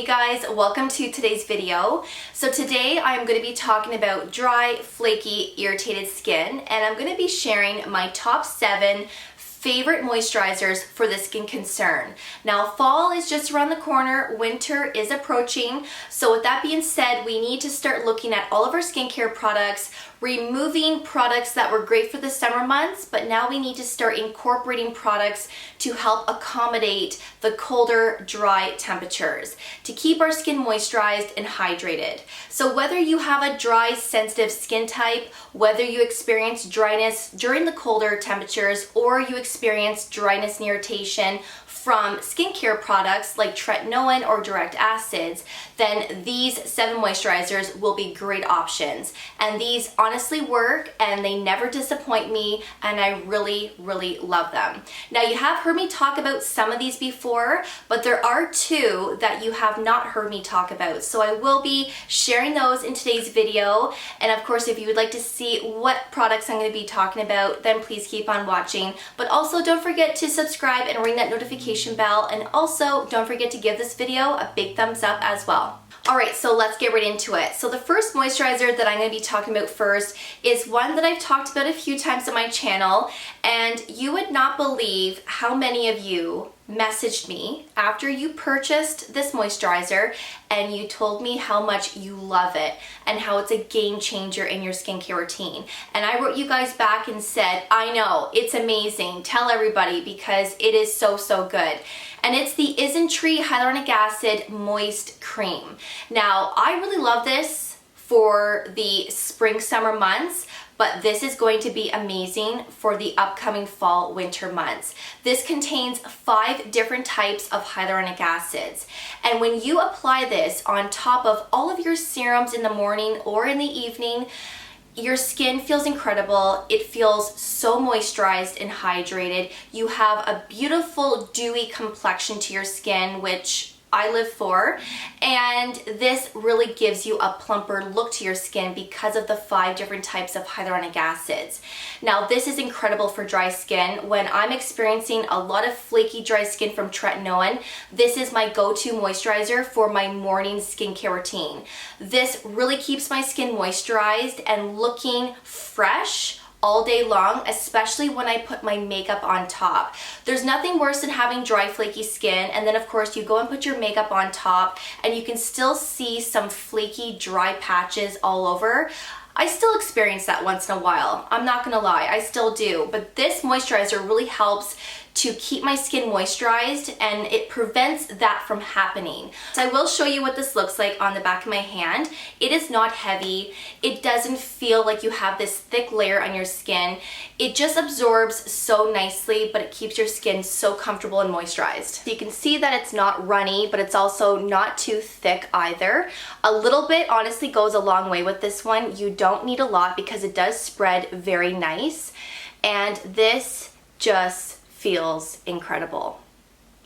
Hey guys, welcome to today's video. So today I'm going to be talking about dry, flaky, irritated skin, and I'm going to be sharing my top 7 favorite moisturizers for this skin concern. Now fall is just around the corner, winter is approaching, so with that being said, we need to start looking at all of our skincare products, removing products that were great for the summer months, but now we need to start incorporating products to help accommodate the colder, dry temperatures, to keep our skin moisturized and hydrated. So whether you have a dry, sensitive skin type, whether you experience dryness during the colder temperatures, or you experience dryness and irritation from skincare products like tretinoin or direct acids, then these 7 moisturizers will be great options. And these honestly work and they never disappoint me, and I really love them. Now you have heard me talk about some of these before, but there are 2 that you have not heard me talk about. So I will be sharing those in today's video. And of course, if you would like to see what products I'm going to be talking about, then please keep on watching. But also don't forget to subscribe and ring that notification bell, and also don't forget to give this video a big thumbs up as well. Alright, so let's get right into it. So the first moisturizer that I'm going to be talking about first is one that I've talked about a few times on my channel, and you would not believe how many of you messaged me after you purchased this moisturizer and you told me how much you love it and how it's a game changer in your skincare routine. And I wrote you guys back and said, I know, it's amazing. Tell everybody because it is so good. And it's the ISNTREE Hyaluronic Acid Moist Cream. Now, I really love this for the spring-summer months, but this is going to be amazing for the upcoming fall-winter months. This contains 5 different types of hyaluronic acids. And when you apply this on top of all of your serums in the morning or in the evening, your skin feels incredible. It feels so moisturized and hydrated. You have a beautiful dewy complexion to your skin, which I live for, and this really gives you a plumper look to your skin because of the 5 different types of hyaluronic acids. Now this is incredible for dry skin. When I'm experiencing a lot of flaky dry skin from tretinoin, this is my go-to moisturizer for my morning skincare routine. This really keeps my skin moisturized and looking fresh all day long, especially when I put my makeup on top. There's nothing worse than having dry, flaky skin, and then of course you go and put your makeup on top and you can still see some flaky, dry patches all over. I still experience that once in a while. I'm not gonna lie, I still do, but this moisturizer really helps to keep my skin moisturized and it prevents that from happening. So I will show you what this looks like on the back of my hand. It is not heavy. It doesn't feel like you have this thick layer on your skin. It just absorbs so nicely, but it keeps your skin so comfortable and moisturized. So you can see that it's not runny, but it's also not too thick either. A little bit honestly goes a long way with this one. You don't need a lot because it does spread very nice, and this just feels incredible.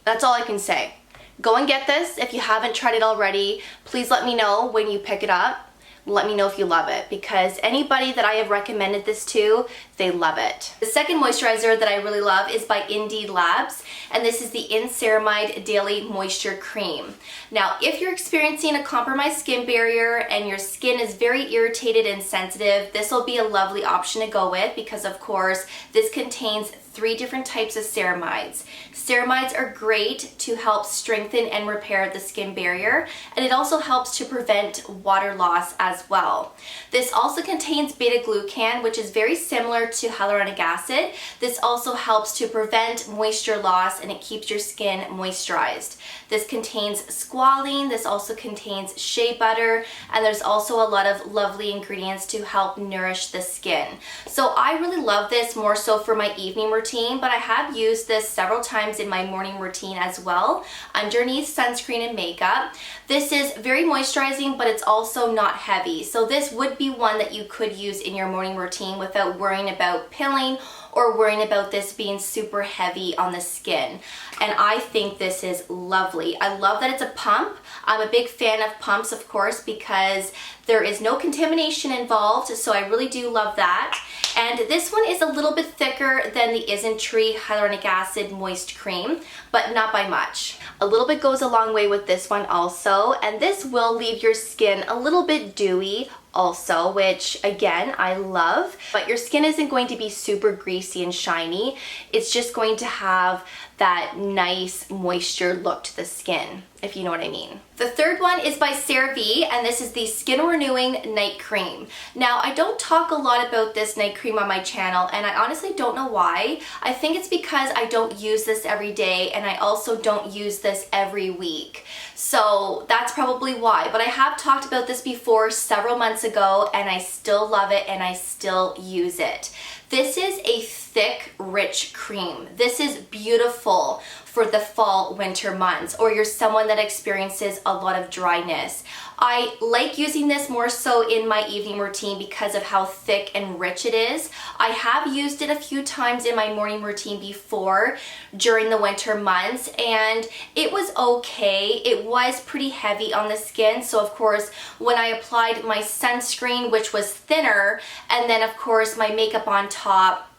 That's all I can say. Go and get this. If you haven't tried it already, please let me know when you pick it up. Let me know if you love it, because anybody that I have recommended this to, they love it. The second moisturizer that I really love is by Indeed Labs, and this is the In-Ceramide Daily Moisture Cream. Now, if you're experiencing a compromised skin barrier and your skin is very irritated and sensitive, this will be a lovely option to go with because, of course, this contains 3 different types of ceramides. Ceramides are great to help strengthen and repair the skin barrier, and it also helps to prevent water loss as well. This also contains beta-glucan, which is very similar to hyaluronic acid. This also helps to prevent moisture loss and it keeps your skin moisturized. This contains squalene, this also contains shea butter, and there's also a lot of lovely ingredients to help nourish the skin. So I really love this more so for my evening routine, but I have used this several times in my morning routine as well, underneath sunscreen and makeup. This is very moisturizing, but it's also not heavy. So this would be one that you could use in your morning routine without worrying about pilling or worrying about this being super heavy on the skin. And I think this is lovely. I love that it's a pump. I'm a big fan of pumps, of course, because there is no contamination involved, so I really do love that. And this one is a little bit thicker than the ISNTREE Hyaluronic Acid Moist Cream, but not by much. A little bit goes a long way with this one also, and this will leave your skin a little bit dewy also, which again, I love. But your skin isn't going to be super greasy and shiny. It's just going to have that nice moisture look to the skin, if you know what I mean. The third one is by CERAVE, and this is the Skin Renewing Night Cream. Now, I don't talk a lot about this night cream on my channel, and I honestly don't know why. I think it's because I don't use this every day, and I also don't use this every week. So that's probably why. But I have talked about this before several months ago, and I still love it, and I still use it. This is a thick, rich cream. This is beautiful for the fall, winter months, or you're someone that experiences a lot of dryness. I like using this more so in my evening routine because of how thick and rich it is. I have used it a few times in my morning routine before during the winter months, and it was okay. It was pretty heavy on the skin, so of course when I applied my sunscreen, which was thinner, and then of course my makeup on top,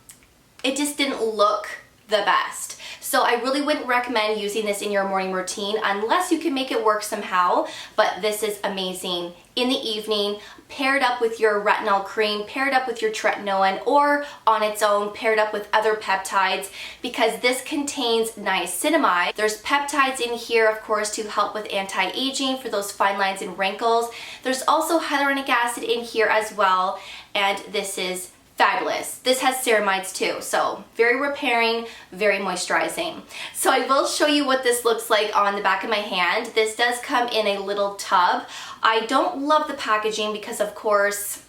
it just didn't look the best. So I really wouldn't recommend using this in your morning routine unless you can make it work somehow, but this is amazing in the evening, paired up with your retinol cream, paired up with your tretinoin, or on its own, paired up with other peptides, because this contains niacinamide. There's peptides in here, of course, to help with anti-aging for those fine lines and wrinkles. There's also hyaluronic acid in here as well, and this is fabulous. This has ceramides too, so very repairing, very moisturizing. So I will show you what this looks like on the back of my hand. This does come in a little tub. I don't love the packaging because, of course,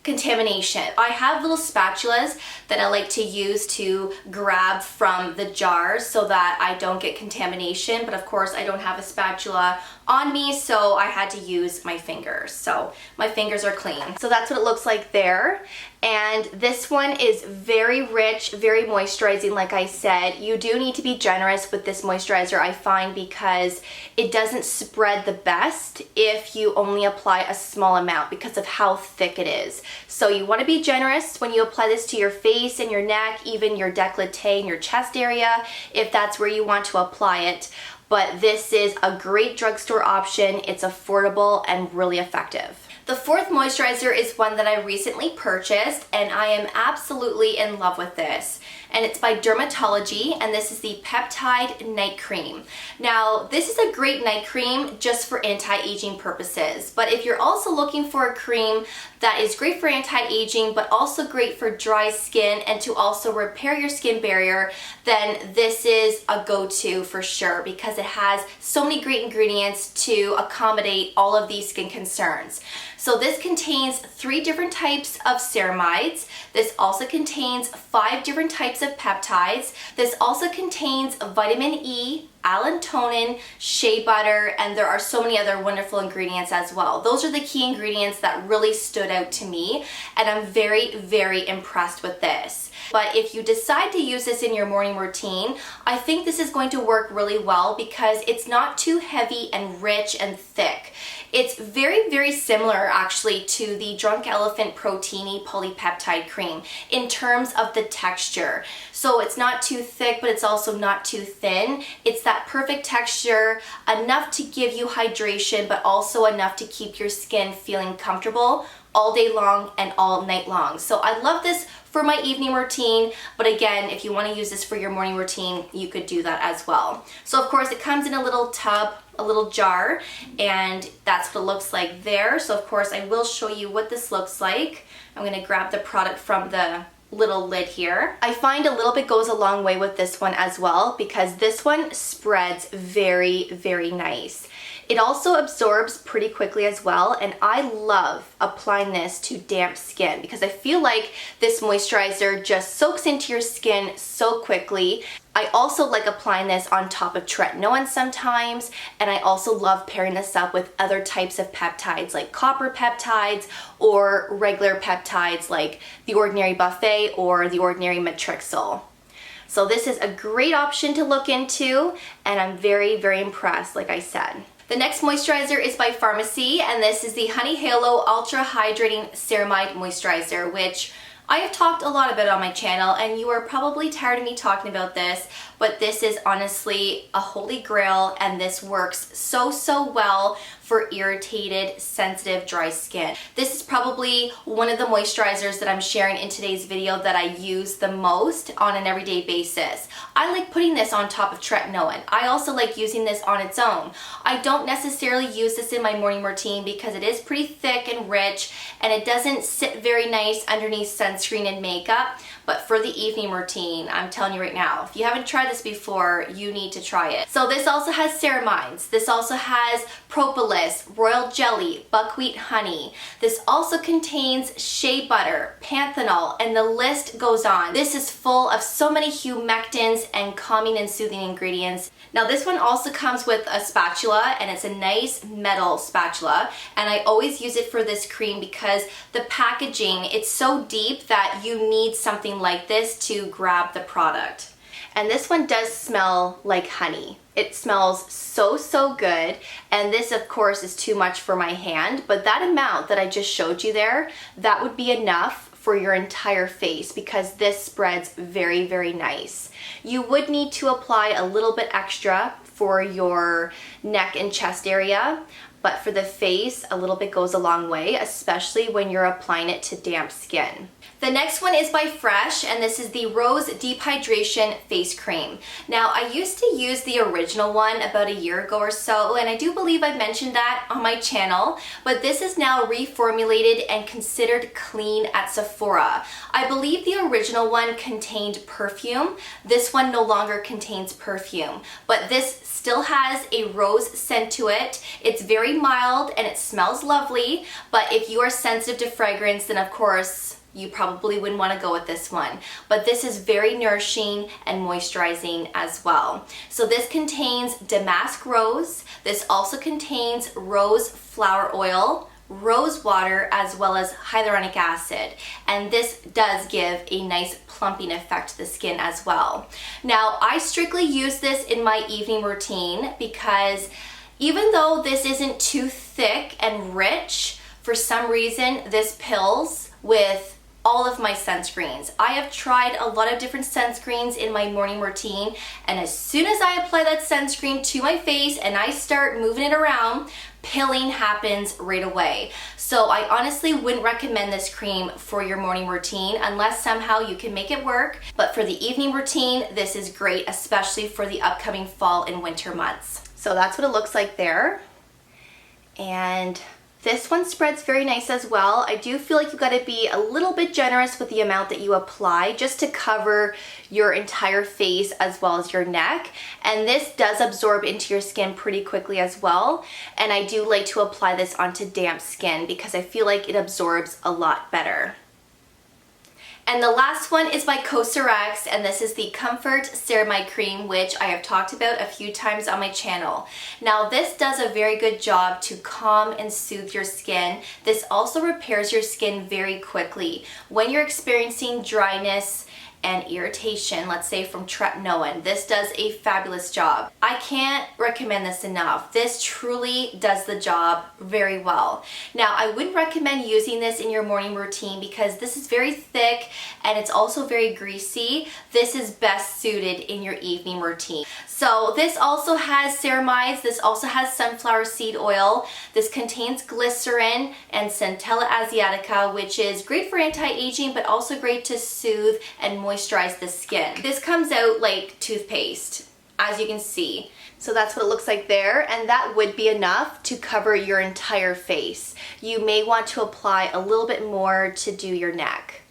contamination. I have little spatulas that I like to use to grab from the jars so that I don't get contamination, but of course I don't have a spatula on me, so I had to use my fingers. So my fingers are clean. So that's what it looks like there. And this one is very rich, very moisturizing, like I said. You do need to be generous with this moisturizer, I find, because it doesn't spread the best if you only apply a small amount because of how thick it is. So you want to be generous when you apply this to your face and your neck, even your décolleté and your chest area, if that's where you want to apply it. But this is a great drugstore option. It's affordable and really effective. The fourth moisturizer is one that I recently purchased, and I am absolutely in love with this. And it's by DRMTLGY, and this is the Peptide Night Cream. Now, this is a great night cream just for anti-aging purposes, but if you're also looking for a cream that is great for anti-aging, but also great for dry skin and to also repair your skin barrier, then this is a go-to for sure, because it has so many great ingredients to accommodate all of these skin concerns. So this contains 3 different types of ceramides. This also contains 5 different types of peptides. This also contains vitamin E, allantoin, shea butter, and there are so many other wonderful ingredients as well. Those are the key ingredients that really stood out to me, and I'm very, very impressed with this. But if you decide to use this in your morning routine, I think this is going to work really well because it's not too heavy and rich and thick. It's very, very similar actually to the Drunk Elephant Protein-y Polypeptide Cream in terms of the texture. So it's not too thick, but it's also not too thin. It's that perfect texture, enough to give you hydration, but also enough to keep your skin feeling comfortable all day long and all night long. So I love this for my evening routine, but again, if you want to use this for your morning routine, you could do that as well. So of course it comes in a little tub, a little jar, and that's what it looks like there. So of course I will show you what this looks like. I'm going to grab the product from the little lid here. I find a little bit goes a long way with this one as well, because this one spreads very, very nice. It also absorbs pretty quickly as well, and I love applying this to damp skin because I feel like this moisturizer just soaks into your skin so quickly. I also like applying this on top of tretinoin sometimes, and I also love pairing this up with other types of peptides like copper peptides or regular peptides like the Ordinary Buffet or the Ordinary Matrixyl. So this is a great option to look into, and I'm very, very impressed, like I said. The next moisturizer is by FARMACY, and this is the Honey Halo Ultra Hydrating Ceramide Moisturizer, which I have talked a lot about on my channel, and you are probably tired of me talking about this, but this is honestly a holy grail, and this works so well for irritated, sensitive, dry skin. This is probably one of the moisturizers that I'm sharing in today's video that I use the most on an everyday basis. I like putting this on top of tretinoin. I also like using this on its own. I don't necessarily use this in my morning routine because it is pretty thick and rich, and it doesn't sit very nice underneath sunscreen and makeup. But for the evening routine, I'm telling you right now, if you haven't tried this before, you need to try it. So this also has ceramides. This also has propolis, royal jelly, buckwheat honey. This also contains shea butter, panthenol, and the list goes on. This is full of so many humectants and calming and soothing ingredients. Now this one also comes with a spatula, and it's a nice metal spatula, and I always use it for this cream because the packaging, it's so deep that you need something like this to grab the product. And this one does smell like honey. It smells so good, and this of course is too much for my hand, but that amount that I just showed you there, that would be enough for your entire face because this spreads very nice. You would need to apply a little bit extra for your neck and chest area, but for the face, a little bit goes a long way, especially when you're applying it to damp skin. The next one is by Fresh, and this is the Rose Deep Hydration Face Cream. Now, I used to use the original one about a year ago or so, and I do believe I mentioned that on my channel, but this is now reformulated and considered clean at Sephora. I believe the original one contained perfume. This one no longer contains perfume, but this still has a rose scent to it. It's very mild and it smells lovely, but if you are sensitive to fragrance, then of course, you probably wouldn't want to go with this one. But this is very nourishing and moisturizing as well. So this contains damask rose. This also contains rose flower oil, rose water, as well as hyaluronic acid. And this does give a nice plumping effect to the skin as well. Now, I strictly use this in my evening routine because even though this isn't too thick and rich, for some reason this pills with all of my sunscreens. I have tried a lot of different sunscreens in my morning routine, and as soon as I apply that sunscreen to my face and I start moving it around, pilling happens right away. So I honestly wouldn't recommend this cream for your morning routine unless somehow you can make it work. But for the evening routine, this is great, especially for the upcoming fall and winter months. So that's what it looks like there. And this one spreads very nice as well. I do feel like you gotta be a little bit generous with the amount that you apply just to cover your entire face as well as your neck. And this does absorb into your skin pretty quickly as well. And I do like to apply this onto damp skin because I feel like it absorbs a lot better. And the last one is by COSRX, and this is the Comfort Ceramide Cream, which I have talked about a few times on my channel. Now, this does a very good job to calm and soothe your skin. This also repairs your skin very quickly. When you're experiencing dryness and irritation, let's say from tretinoin, this does a fabulous job. I can't recommend this enough. This truly does the job very well. Now, I wouldn't recommend using this in your morning routine because this is very thick and it's also very greasy. This is best suited in your evening routine. So this also has ceramides, this also has sunflower seed oil, this contains glycerin and Centella asiatica, which is great for anti-aging but also great to soothe and moisturize the skin. This comes out like toothpaste, as you can see. So that's what it looks like there, and that would be enough to cover your entire face. You may want to apply a little bit more to do your neck.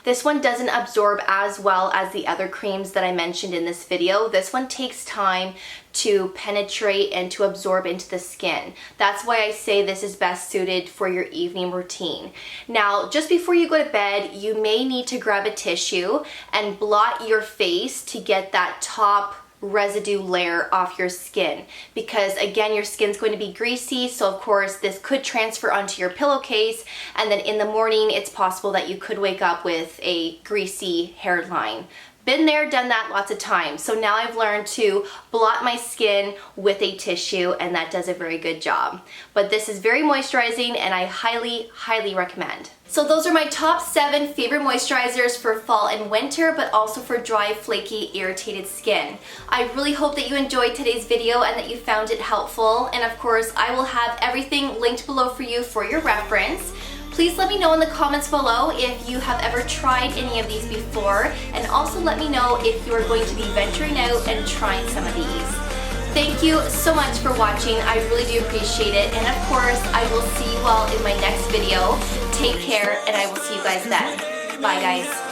This one doesn't absorb as well as the other creams that I mentioned in this video. This one takes time to penetrate and to absorb into the skin. That's why I say this is best suited for your evening routine. Now, just before you go to bed, you may need to grab a tissue and blot your face to get that top residue layer off your skin, because again, your skin's going to be greasy, so of course this could transfer onto your pillowcase, and then in the morning it's possible that you could wake up with a greasy hairline. Been there, done that lots of times. So now I've learned to blot my skin with a tissue, and that does a very good job. But this is very moisturizing and I highly, highly recommend. So those are my top 7 favorite moisturizers for fall and winter, but also for dry, flaky, irritated skin. I really hope that you enjoyed today's video and that you found it helpful. And of course, I will have everything linked below for you for your reference. Please let me know in the comments below if you have ever tried any of these before, and also let me know if you are going to be venturing out and trying some of these. Thank you so much for watching. I really do appreciate it, and of course, I will see you all in my next video. Take care, and I will see you guys then. Bye, guys.